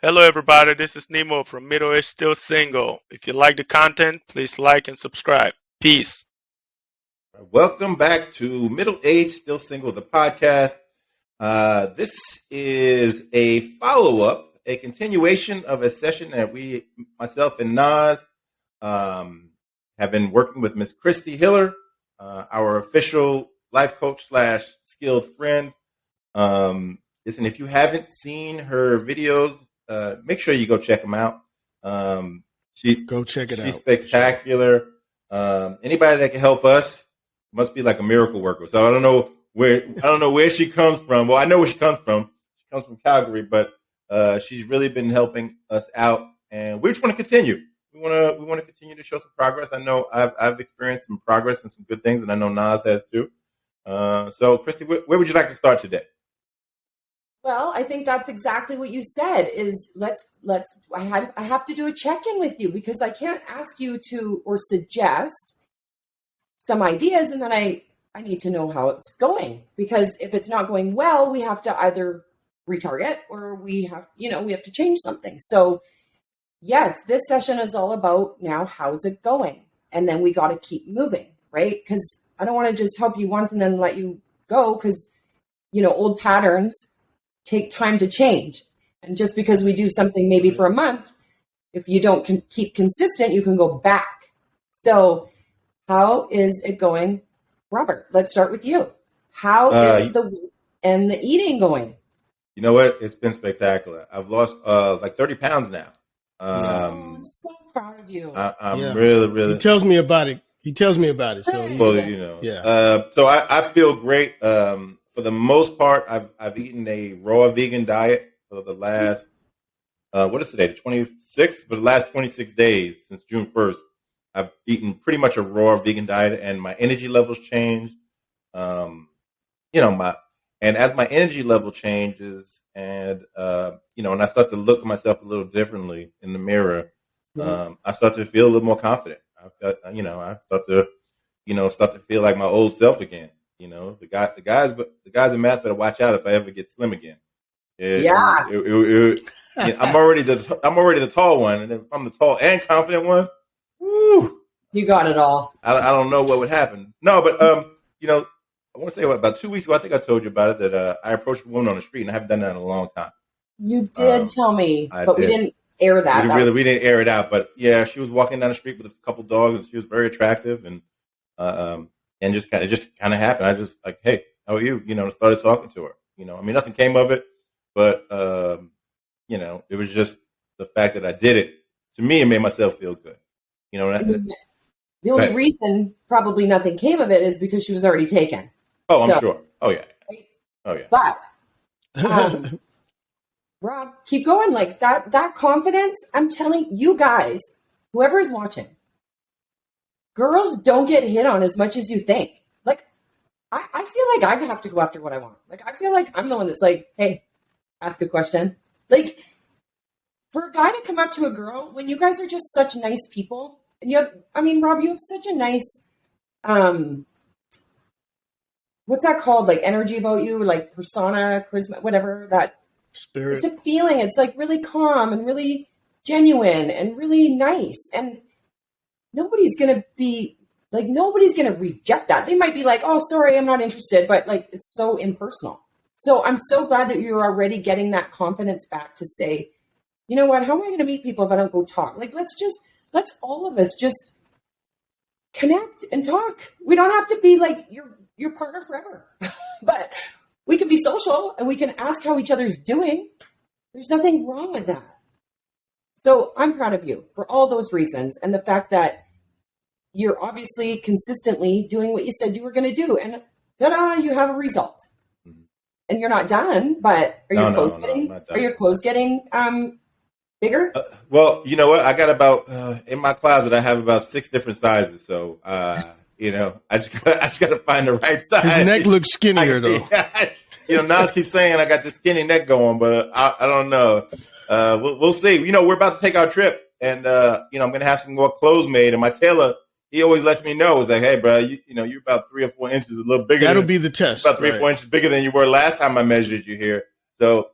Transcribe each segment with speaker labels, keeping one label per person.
Speaker 1: Hello, everybody. This is Nemo from Middle East Still Single. If you like the content, please like and subscribe. Peace.
Speaker 2: Welcome back to Middle Age Still Single, the podcast. This is a follow-up, a continuation of a session that myself and Nas, have been working with Miss Kristi Hiller, our official life coach / skilled friend. Listen, if you haven't seen her videos, make sure you go check them out.
Speaker 3: Go check it out.
Speaker 2: She's spectacular. Anybody that can help us must be like a miracle worker. So I don't know where she comes from. Well, I know where she comes from. She comes from Calgary, but she's really been helping us out, and we just want to continue. We want to continue to show some progress. I know I've experienced some progress and some good things, and I know Nas has too. So, Kristi, where would you like to start today?
Speaker 4: Well, I think that's exactly what you said is I have to do a check-in with you because I can't ask you to or suggest some ideas and then I need to know how it's going, because if it's not going well, we have to either retarget or we have to change something. So yes, this session is all about now, how's it going? And then we got to keep moving, right? Because I don't want to just help you once and then let you go, because old patterns take time to change. And just because we do something maybe for a month, if you don't keep consistent, you can go back. So how is it going, Robert? Let's start with you. How is the weight and the eating going?
Speaker 2: You know what? It's been spectacular. I've lost like 30 pounds now.
Speaker 4: I'm so proud of you.
Speaker 2: I'm really.
Speaker 3: He tells me about it. So
Speaker 2: So I feel great. For the most part, I've eaten a raw vegan diet for the last what is today? The 26th. For the last 26 days since June 1st, I've eaten pretty much a raw vegan diet, and my energy levels changed. And as my energy level changes, and and I start to look at myself a little differently in the mirror, I start to feel a little more confident. I start to feel like my old self again. The guys in math better watch out if I ever get slim again. I'm already the tall one, and if I'm the tall and confident one, woo,
Speaker 4: you got it all.
Speaker 2: I don't know what would happen. No, but I want to say about 2 weeks ago, I think I told you about it, that I approached a woman on the street, and I haven't done that in a long time.
Speaker 4: You did tell me, but we didn't air that.
Speaker 2: We didn't air it out, but yeah, she was walking down the street with a couple dogs, and she was very attractive, and just kind of happened. I just like, hey, how are you? Started talking to her. Nothing came of it, but it was just the fact that I did it. To me, it made myself feel good.
Speaker 4: The only reason probably nothing came of it is because she was already taken.
Speaker 2: Oh, I'm sure. Oh yeah. Oh yeah.
Speaker 4: But Rob, keep going. Like that confidence, I'm telling you guys, whoever's watching, girls don't get hit on as much as you think. Like, I feel like I have to go after what I want. Like, I feel like I'm the one that's like, hey, ask a question. Like, for a guy to come up to a girl, when you guys are just such nice people, and Rob, you have such a nice, what's that called? Like energy about you, like persona, charisma, whatever, that
Speaker 3: spirit.
Speaker 4: It's a feeling. It's like really calm and really genuine and really nice. And nobody's going to reject that. They might be like, oh, sorry, I'm not interested. But like, it's so impersonal. So I'm so glad that you're already getting that confidence back to say, you know what, how am I going to meet people if I don't go talk? Like, let's all of us just connect and talk. We don't have to be like your partner forever, but we can be social and we can ask how each other's doing. There's nothing wrong with that. So I'm proud of you for all those reasons. And the fact that you're obviously consistently doing what you said you were going to do. And ta-da, you have a result. Mm-hmm. And you're not done, but are your clothes getting bigger?
Speaker 2: Well, you know what? I got about in my closet. I have about 6 different sizes. So I just got to find the right size.
Speaker 3: His neck looks skinnier though.
Speaker 2: Nas keeps saying I got this skinny neck going, but I don't know. We'll see. We're about to take our trip, and I'm going to have some more clothes made. And my tailor, he always lets me know. It's like, hey, bro, you're about 3 or 4 inches a little bigger.
Speaker 3: That'll be the test.
Speaker 2: About 3 or 4 inches bigger than you were last time I measured you here. So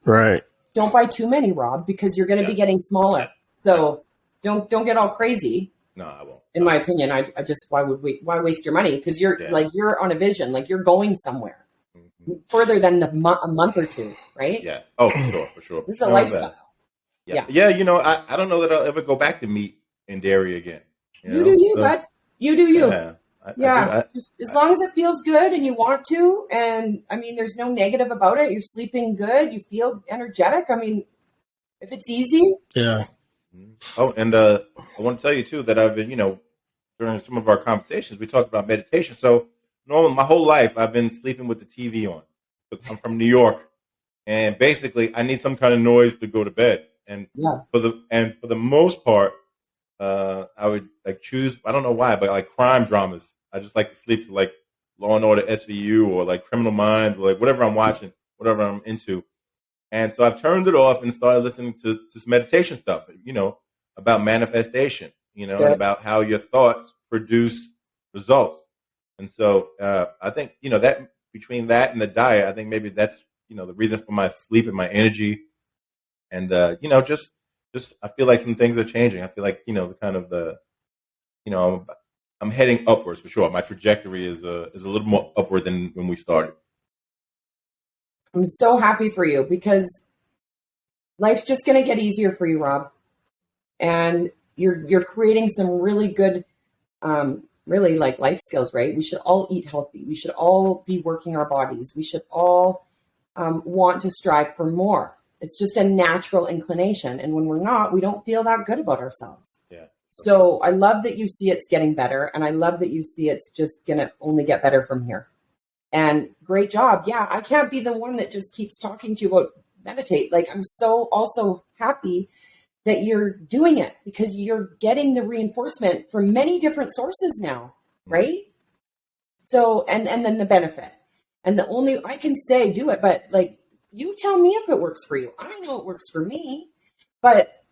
Speaker 3: right.
Speaker 4: don't buy too many, Rob, because you're going to be getting smaller. So don't get all crazy.
Speaker 2: No, I won't.
Speaker 4: In my opinion, I just why waste your money? Because you're you're on a vision, like you're going somewhere further than a month or two, right?
Speaker 2: Yeah. Oh, for sure.
Speaker 4: This is a lifestyle.
Speaker 2: Yeah. You know, I don't know that I'll ever go back to meat and dairy again.
Speaker 4: You do you, bud. You do you.
Speaker 2: Yeah.
Speaker 4: Just as long as it feels good and you want to, and I mean, there's no negative about it. You're sleeping good. You feel energetic. I mean, if it's easy.
Speaker 3: Yeah.
Speaker 2: Oh, and I want to tell you too that I've been, during some of our conversations, we talked about meditation. So normally my whole life I've been sleeping with the TV on. I'm from New York, and basically I need some kind of noise to go to bed. And for the most part, I would like choose, I don't know why, but like crime dramas. I just like to sleep to like Law and Order SVU or like Criminal Minds or like whatever I'm watching, whatever I'm into. And so I've turned it off and started listening to some meditation stuff, about manifestation, and about how your thoughts produce results. And so I think, that between that and the diet, I think maybe that's, the reason for my sleep and my energy. And, just I feel like some things are changing. I feel like, I'm heading upwards for sure. My trajectory is a little more upward than when we started.
Speaker 4: I'm so happy for you because life's just going to get easier for you, Rob. And you're creating some really good, really like life skills, right? We should all eat healthy. We should all be working our bodies. We should all want to strive for more. It's just a natural inclination. And when we're not, we don't feel that good about ourselves.
Speaker 2: Yeah.
Speaker 4: So I love that you see it's getting better. And I love that you see it's just going to only get better from here. And great job. Yeah, I can't be the one that just keeps talking to you about meditate. Like, I'm so also happy that you're doing it because you're getting the reinforcement from many different sources now, right? So, and then the benefit. And the only, I can say do it, but like, you tell me if it works for you. I know it works for me, but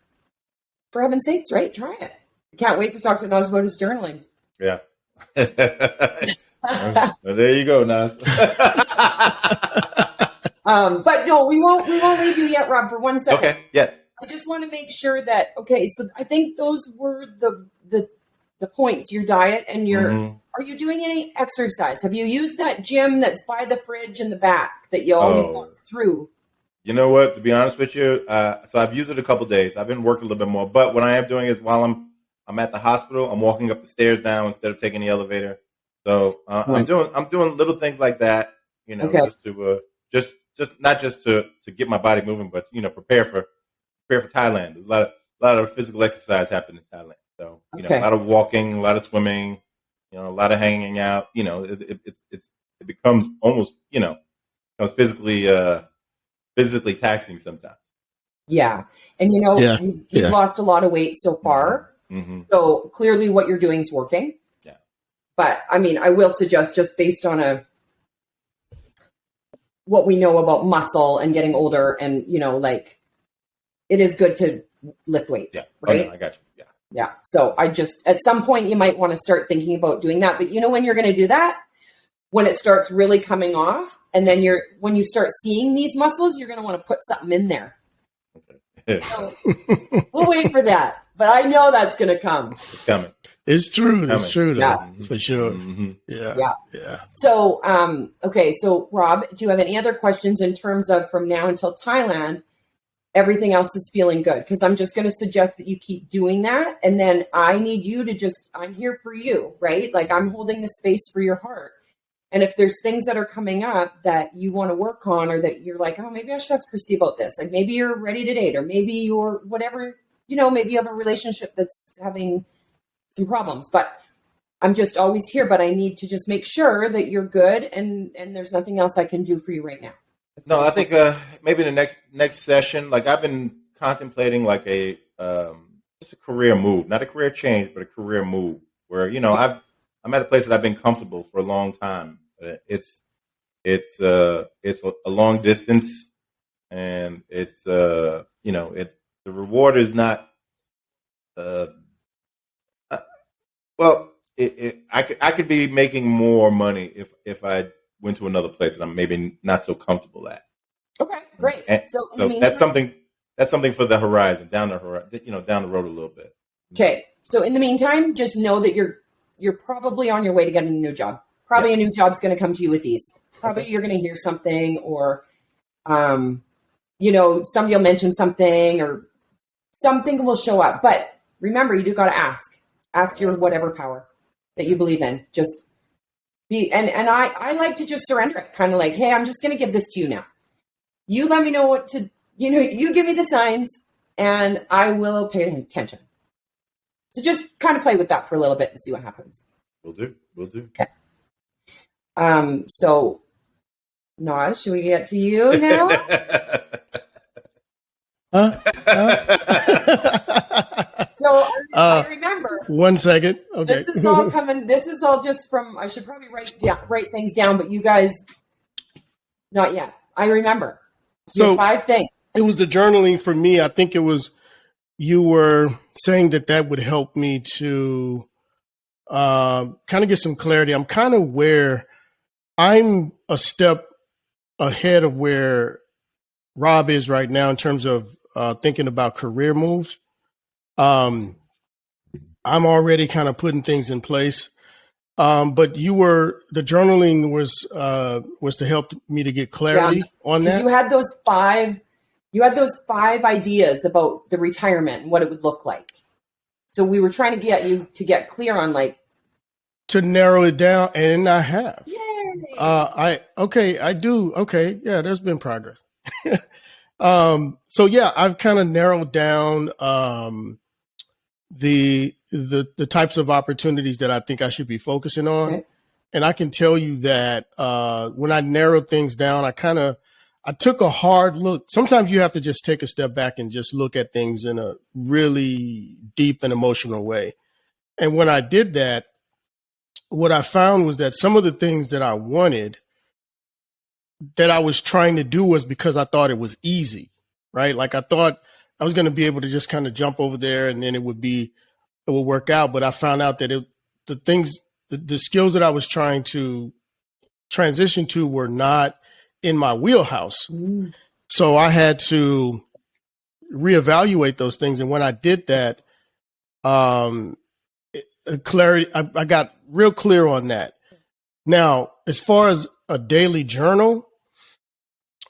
Speaker 4: for heaven's sakes, right? Try it. I can't wait to talk to Naz about his journaling.
Speaker 2: Yeah. Well, there you go, Naz.
Speaker 4: But no, we won't leave you yet, Rob, for 1 second.
Speaker 2: Okay. Yes.
Speaker 4: I just want to make sure that, so I think those were the points, your diet and your, are you doing any exercise? Have you used that gym that's by the fridge in the back that you always walk through?
Speaker 2: You know what, to be honest with you, so I've used it a couple of days. I've been working a little bit more, but what I am doing is while I'm at the hospital, I'm walking up the stairs now instead of taking the elevator. So I'm doing little things like that, just to just not just to get my body moving, but prepare for Thailand. There's a lot of physical exercise happening in Thailand. So a lot of walking, a lot of swimming, a lot of hanging out. It becomes almost becomes physically taxing sometimes.
Speaker 4: Yeah, and you've lost a lot of weight so far. Mm-hmm. So clearly, what you're doing is working.
Speaker 2: Yeah,
Speaker 4: but I mean, I will suggest just based on what we know about muscle and getting older, and like it is good to lift weights, right?
Speaker 2: Oh, no, I got you.
Speaker 4: Yeah. So I just, at some point you might want to start thinking about doing that, but when you're going to do that, when it starts really coming off, and then when you start seeing these muscles, you're going to want to put something in there. Okay. So we'll wait for that, but I know that's going to come.
Speaker 2: It's coming.
Speaker 3: It's true. It's true. Though,
Speaker 4: yeah.
Speaker 3: For sure.
Speaker 2: Mm-hmm.
Speaker 3: Yeah.
Speaker 4: So, okay. So Rob, do you have any other questions in terms of from now until Thailand? Everything else is feeling good, because I'm just going to suggest that you keep doing that. And then I need you to I'm here for you, right? Like I'm holding the space for your heart. And if there's things that are coming up that you want to work on, or that you're like, oh, maybe I should ask Kristi about this. Like maybe you're ready to date, or maybe you're whatever, maybe you have a relationship that's having some problems, but I'm just always here. But I need to just make sure that you're good. And there's nothing else I can do for you right now.
Speaker 2: No, I think maybe the next session, like I've been contemplating like just a career move, not a career change, but a career move where, I'm at a place that I've been comfortable for a long time. It's a long distance, and it's the reward is not I could be making more money if I went to another place that I'm maybe not so comfortable at.
Speaker 4: Okay. Great.
Speaker 2: And
Speaker 4: so
Speaker 2: that's something for the horizon, down the horizon, down the road a little bit.
Speaker 4: Okay. So in the meantime, just know that you're probably on your way to getting a new job. Probably a new job's going to come to you with ease. Probably you're going to hear something, or, somebody will mention something, or something will show up. But remember, you do got to ask your whatever power that you believe in. Just be, and I like to just surrender it, kind of like, hey, I'm just going to give this to you now. You let me know what to, you give me the signs, and I will pay attention. So just kind of play with that for a little bit and see what happens.
Speaker 2: Will do.
Speaker 4: Okay. So, Naz, should we get to you now? No, I remember.
Speaker 3: 1 second. Okay.
Speaker 4: This is all coming. This is all just from. I should probably write things down, but you guys, not yet. I remember. So 5 things.
Speaker 3: It was the journaling for me. I think it was. You were saying that would help me to kind of get some clarity. I'm kind of where I'm a step ahead of where Rob is right now in terms of thinking about career moves. I'm already kind of putting things in place. But the journaling was to help me to get clarity on that.
Speaker 4: You had those 5 ideas about the retirement and what it would look like. So we were trying to get you to get clear on
Speaker 3: to narrow it down, and I have.
Speaker 4: Yay!
Speaker 3: I do. Okay. Yeah, there's been progress. So yeah, I've kind of narrowed down the types of opportunities that I think I should be focusing on. Okay. And I can tell you that when I narrowed things down, I took a hard look. Sometimes you have to just take a step back and just look at things in a really deep and emotional way. And when I did that, what I found was that some of the things that I wanted that I was trying to do was because I thought it was easy, right? Like I thought I was going to be able to just kind of jump over there and then it would work out. But I found out that the skills that I was trying to transition to were not in my wheelhouse. Mm. So I had to reevaluate those things. And when I did that, clarity, I got real clear on that. Now, as far as a daily journal,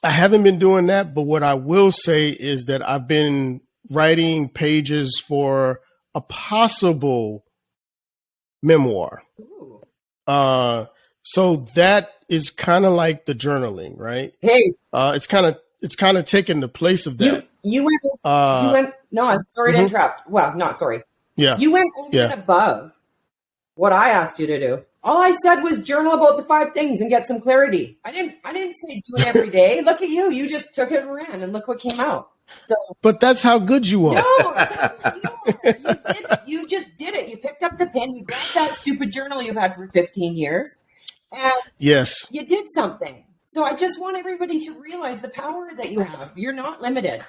Speaker 3: I haven't been doing that. But what I will say is that I've been writing pages for a possible memoir. So that is kind of like the journaling, right?
Speaker 4: Hey,
Speaker 3: it's kind of taking the place of that.
Speaker 4: You went. No, sorry to interrupt. Well, not sorry.
Speaker 3: Yeah,
Speaker 4: you went over and above what I asked you to do. All I said was journal about the 5 things and get some clarity. I didn't say do it every day. Look at you. You just took it and ran, and look what came out. So,
Speaker 3: but that's how good you are.
Speaker 4: No, that's how good you are. You just did it. You picked up the pen. You grabbed that stupid journal you've had for 15 years. And
Speaker 3: yes,
Speaker 4: you did something. So I just want everybody to realize the power that you have. You're not limited,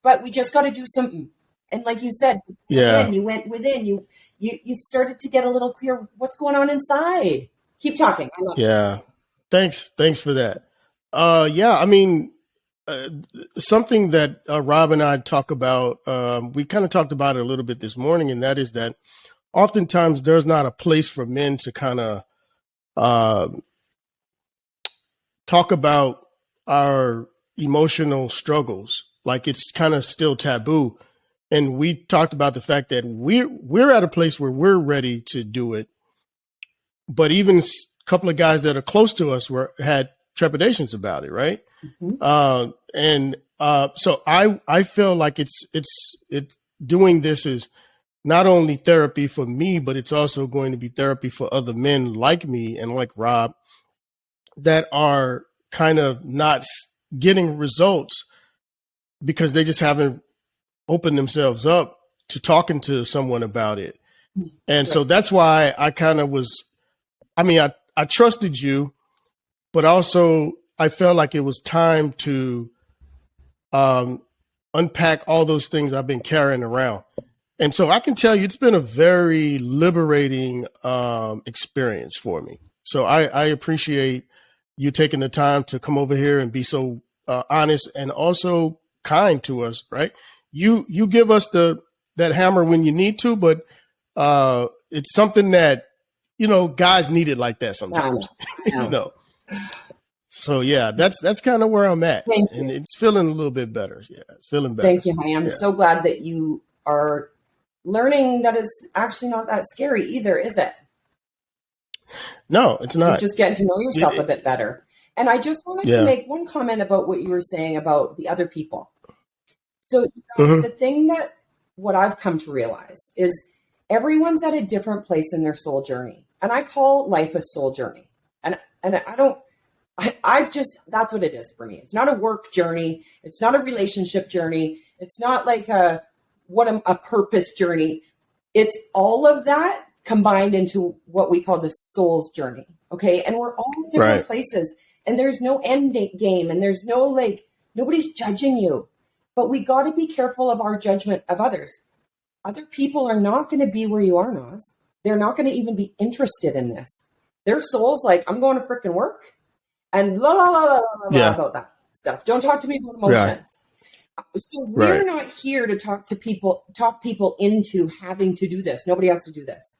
Speaker 4: but we just got to do something. And like you said, you went within. You started to get a little clear what's going on inside. Keep talking. I love
Speaker 3: it. Thanks for that. I mean, something that Rob and I talk about. We kind of talked about it a little bit this morning, and that is that oftentimes there's not a place for men to kind of talk about our emotional struggles. Like it's kind of still taboo. And we talked about the fact that we're at a place where we're ready to do it. But even a couple of guys that are close to us had trepidations about it. Right. Mm-hmm. So I feel like it's doing this is not only therapy for me, but it's also going to be therapy for other men like me and like Rob that are kind of not getting results because they just haven't opened themselves up to talking to someone about it. And so that's why I kind of I trusted you, but also I felt like it was time to unpack all those things I've been carrying around. And so I can tell you it's been a very liberating experience for me. So I appreciate you taking the time to come over here and be so honest and also kind to us, right? You give us that hammer when you need to, but it's something that, guys need it like that sometimes. So yeah, that's kind of where I'm at.
Speaker 4: Thank
Speaker 3: and
Speaker 4: you.
Speaker 3: it's feeling a little bit better. Yeah, it's feeling better.
Speaker 4: Thank you, honey. I'm so glad that you are learning that it's actually not that scary either, is it?
Speaker 3: No, it's not.
Speaker 4: You're just getting to know yourself a bit better. And I just wanted to make one comment about what you were saying about the other people. So the thing that what I've come to realize is everyone's at a different place in their soul journey. And I call life a soul journey. And I've just, that's what it is for me. It's not a work journey. It's not a relationship journey. It's not like a purpose journey. It's all of that combined into what we call the soul's journey. Okay. And we're all in different places, and there's no end game, and there's no, nobody's judging you, but we got to be careful of our judgment of others. Other people are not going to be where you are, Naz. They're not going to even be interested in this. Their soul's like, I'm going to freaking work and about that stuff. Don't talk to me about emotions. So we're not here to talk people into having to do this. Nobody has to do this.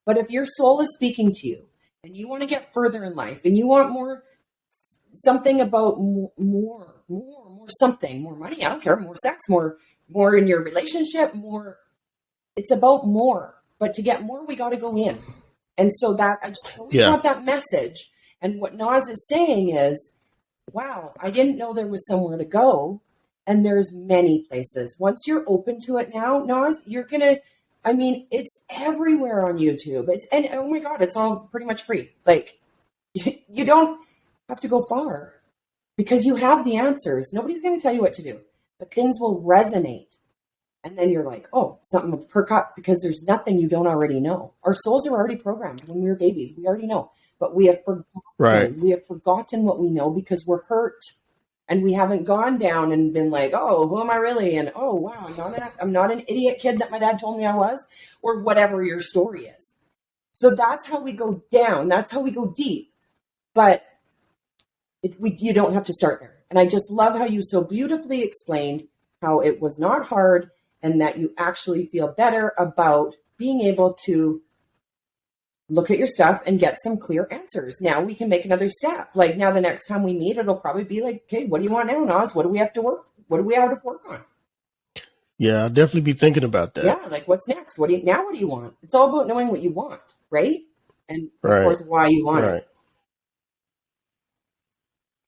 Speaker 4: But if your soul is speaking to you and you want to get further in life and you want something about more something, more money, I don't care, more sex, more in your relationship, more, it's about more. But to get more, we got to go in. And so that I just always want that message. And what Naz is saying is, wow, I didn't know there was somewhere to go. And there's many places. Once you're open to it now, Naz, you're going to, it's everywhere on YouTube. And oh my God, it's all pretty much free. You don't have to go far because you have the answers. Nobody's going to tell you what to do, but things will resonate. And then you're like, oh, something will perk up because there's nothing you don't already know. Our souls are already programmed when we were babies. We already know, but we have forgotten. We have forgotten what we know because we're hurt. And we haven't gone down and been like, oh, who am I really? And oh, wow, I'm not an idiot kid that my dad told me I was, or whatever your story is. So that's how we go down. That's how we go deep. But you don't have to start there. And I just love how you so beautifully explained how it was not hard and that you actually feel better about being able to look at your stuff and get some clear answers. Now we can make another step. Now the next time we meet, it'll probably be like, okay, what do you want now, Naz? What do we have to work on?
Speaker 3: Yeah, I'll definitely be thinking about that.
Speaker 4: Yeah, what's next? What do you want? It's all about knowing what you want, right? And of course, why you want it.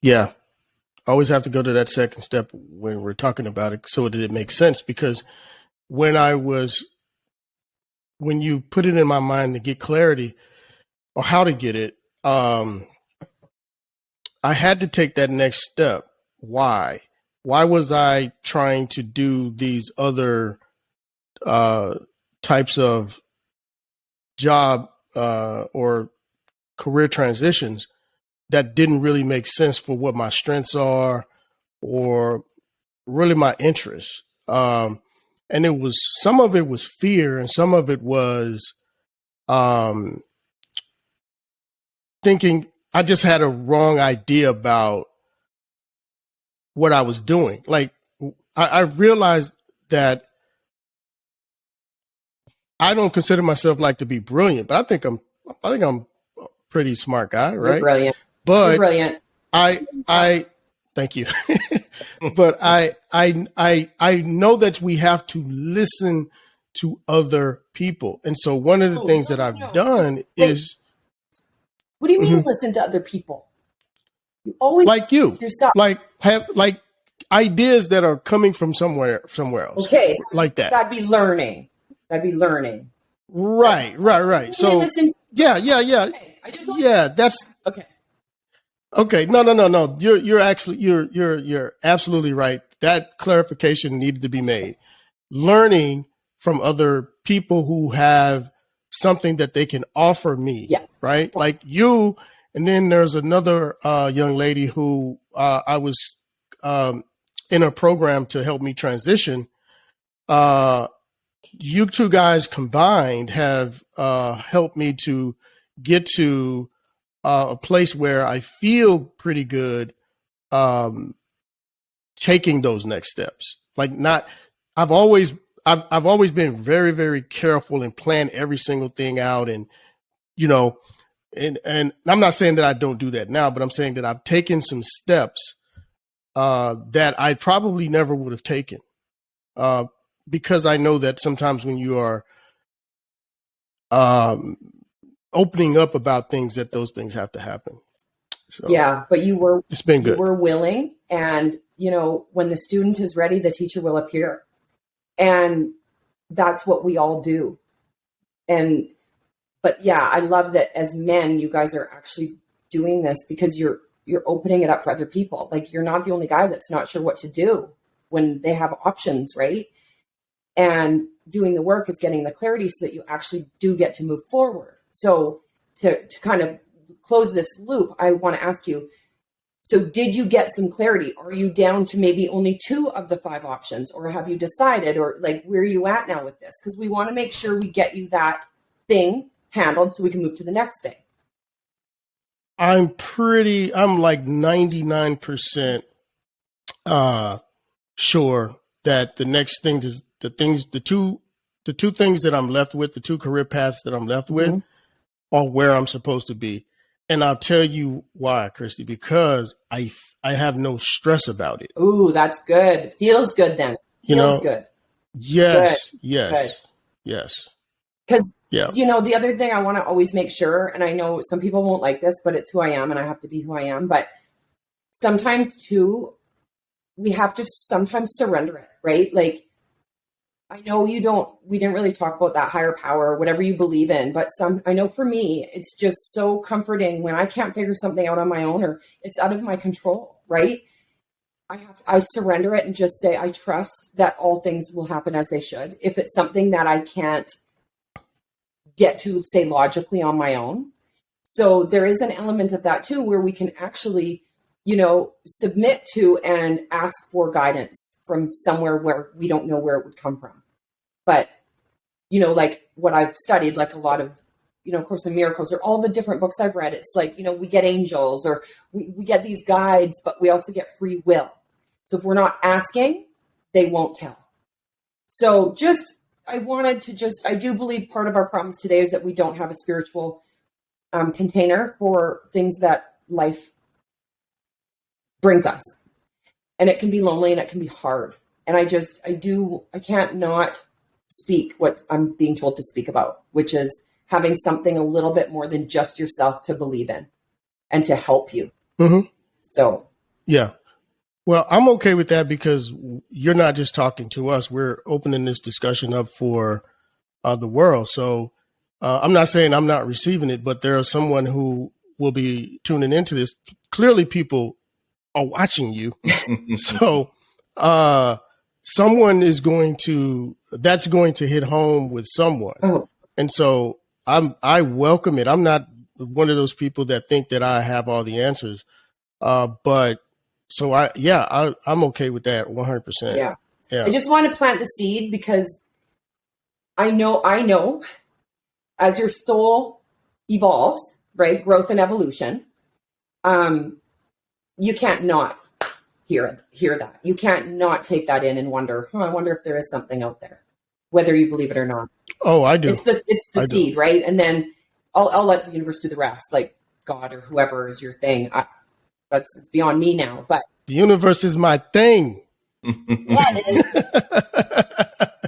Speaker 3: Yeah. Always have to go to that second step when we're talking about it so that it makes sense. Because when you put it in my mind to get clarity or how to get it, I had to take that next step. Why? Why was I trying to do these other types of job or career transitions that didn't really make sense for what my strengths are or really my interests? And some of it was fear, and some of it was thinking I just had a wrong idea about what I was doing. I realized that I don't consider myself to be brilliant, but I think I'm a pretty smart guy, right?
Speaker 4: You're brilliant.
Speaker 3: But
Speaker 4: you're brilliant.
Speaker 3: I thank you. But I know that we have to listen to other people. And so one of the things that I've done is.
Speaker 4: What do you mean listen to other people? You always
Speaker 3: like you
Speaker 4: yourself.
Speaker 3: Have ideas that are coming from somewhere else.
Speaker 4: Okay.
Speaker 3: Like that.
Speaker 4: That'd be learning.
Speaker 3: Right. So yeah. Okay. That's
Speaker 4: okay.
Speaker 3: Okay. No. You're absolutely right. That clarification needed to be made. Learning from other people who have something that they can offer me.
Speaker 4: Yes.
Speaker 3: Right.
Speaker 4: Yes.
Speaker 3: Like you. And then there's another young lady who I was in a program to help me transition. You two guys combined have helped me to get to a place where I feel pretty good taking those next steps. Like I've always been very, very careful and plan every single thing out. And, and I'm not saying that I don't do that now, but I'm saying that I've taken some steps that I probably never would have taken because I know that sometimes when you are opening up about things, that those things have to happen. So
Speaker 4: yeah, but
Speaker 3: it's been good.
Speaker 4: You were willing, and when the student is ready, the teacher will appear, and that's what we all do. But yeah, I love that as men, you guys are actually doing this because you're opening it up for other people. Like, you're not the only guy that's not sure what to do when they have options, right? And doing the work is getting the clarity so that you actually do get to move forward. So to kind of close this loop, I want to ask you, so did you get some clarity? Are you down to maybe only 2 of the 5 options, or have you decided, or like, where are you at now with this? Because we want to make sure we get you that thing handled so we can move to the next thing.
Speaker 3: I'm like 99% sure that the next thing is the two things that I'm left with, the 2 career paths that I'm left with are where I'm supposed to be. And I'll tell you why, Kristi, because I have no stress about it.
Speaker 4: Ooh, that's good. Feels good then. Feels good.
Speaker 3: Yes,
Speaker 4: good.
Speaker 3: yes,
Speaker 4: good.
Speaker 3: yes.
Speaker 4: Because,
Speaker 3: yeah.
Speaker 4: The other thing I want to always make sure, and I know some people won't like this, but it's who I am and I have to be who I am. But sometimes too, we have to sometimes surrender it, right? Like, I know we didn't really talk about that higher power, whatever you believe in, but I know for me, it's just so comforting when I can't figure something out on my own, or it's out of my control, right? I surrender it and just say, I trust that all things will happen as they should. If it's something that I can't get to say logically on my own. So there is an element of that too, where we can actually, submit to and ask for guidance from somewhere where we don't know where it would come from. But, like what I've studied, like a lot of, Course in Miracles, or all the different books I've read, it's like, we get angels, or we get these guides, but we also get free will. So if we're not asking, they won't tell. So I do believe part of our problems today is that we don't have a spiritual container for things that life brings us. And it can be lonely and it can be hard. And I can't not speak what I'm being told to speak about, which is having something a little bit more than just yourself to believe in and to help you.
Speaker 3: Mm-hmm.
Speaker 4: So,
Speaker 3: yeah. Well, I'm okay with that because you're not just talking to us. We're opening this discussion up for the world. So I'm not saying I'm not receiving it, but there is someone who will be tuning into this. Clearly, people are watching you. So someone that's going to hit home with someone.
Speaker 4: Oh.
Speaker 3: And so I welcome it. I'm not one of those people that think that I have all the answers. But so I'm okay with that 100%.
Speaker 4: Yeah.
Speaker 3: Yeah.
Speaker 4: I just want to plant the seed because I know as your soul evolves, right? Growth and evolution. You can't not hear that. You can't not take that in and wonder, I wonder if there is something out there, whether you believe it or not.
Speaker 3: Oh, I do.
Speaker 4: It's the seed, right? And then I'll let the universe do the rest, like God or whoever is your thing. It's beyond me now, but
Speaker 3: the universe is my thing.
Speaker 4: Yeah, it is.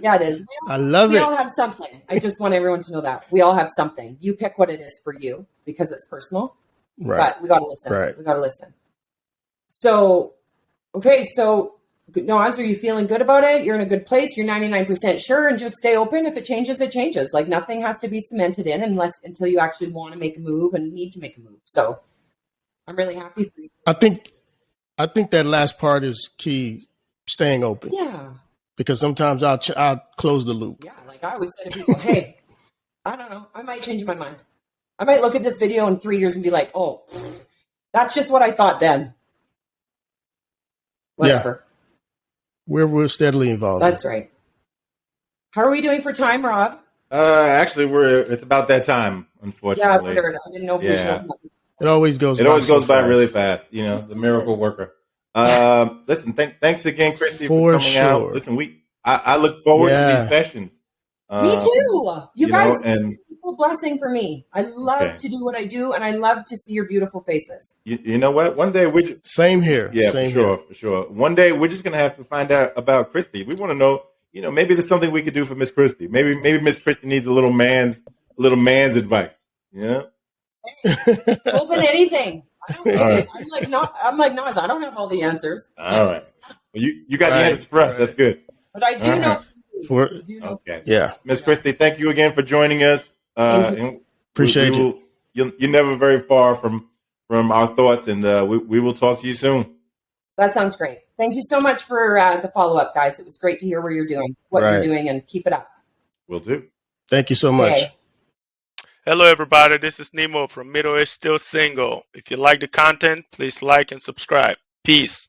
Speaker 4: Yeah, it is.
Speaker 3: I love it.
Speaker 4: We all have something. I just want everyone to know that we all have something. You pick what it is for you because it's personal,
Speaker 3: right?
Speaker 4: But we got to listen.
Speaker 3: Right.
Speaker 4: We got to listen. So, okay. So, Naz, are you feeling good about it? You're in a good place. You're 99% sure, and just stay open. If it changes, it changes. Like, nothing has to be cemented in until you actually want to make a move and need to make a move. So, I'm really happy for you.
Speaker 3: I think that last part is key. Staying open.
Speaker 4: Yeah.
Speaker 3: Because sometimes I'll close the loop.
Speaker 4: Yeah, like I always say to people, hey, I don't know, I might change my mind. I might look at this video in 3 years and be like, oh, that's just what I thought then. Whatever.
Speaker 3: Yeah. We're steadily evolving.
Speaker 4: That's right. How are we doing for time, Rob?
Speaker 2: Actually, it's about that time, unfortunately.
Speaker 4: Yeah, I didn't know if we should.
Speaker 3: It always goes
Speaker 2: by really fast. The miracle worker. Listen, thanks again, Kristi, for
Speaker 3: For
Speaker 2: coming out.
Speaker 3: sure.
Speaker 2: Listen, I look forward to these
Speaker 3: Yeah.
Speaker 2: sessions.
Speaker 4: Me too. You guys,
Speaker 2: And
Speaker 4: a blessing for me. I love
Speaker 2: okay.
Speaker 4: to do what I do, and I love to see your beautiful faces.
Speaker 2: You know what? One day we're
Speaker 3: Same here.
Speaker 2: yeah,
Speaker 3: Same
Speaker 2: for sure. One day we're just gonna have to find out about Kristi. We want to know, maybe there's something we could do for Miss Kristi. Maybe Miss Kristi needs a little man's advice. Yeah.
Speaker 3: here.
Speaker 4: Open anything. I don't know.
Speaker 2: All right.
Speaker 4: I'm like Nas. I don't have all the answers.
Speaker 2: All right. Well, you got the
Speaker 3: Right,
Speaker 2: answers for us.
Speaker 3: right.
Speaker 2: That's good.
Speaker 4: But I do
Speaker 2: All
Speaker 4: know.
Speaker 2: right.
Speaker 3: For
Speaker 4: I do know.
Speaker 2: Okay.
Speaker 3: yeah.
Speaker 2: Miss Kristi, thank you again for joining us.
Speaker 4: Thank you.
Speaker 2: And
Speaker 3: Appreciate you.
Speaker 2: You're never very far from our thoughts, and we will talk to you soon.
Speaker 4: That sounds great. Thank you so much for the follow up, guys. It was great to hear what you're
Speaker 3: Right.
Speaker 4: doing, and keep it up.
Speaker 2: Will do.
Speaker 3: Thank you so much.
Speaker 4: Okay.
Speaker 1: Hello, everybody. This is Nemo from Middle East Still Single. If you like the content, please like and subscribe. Peace.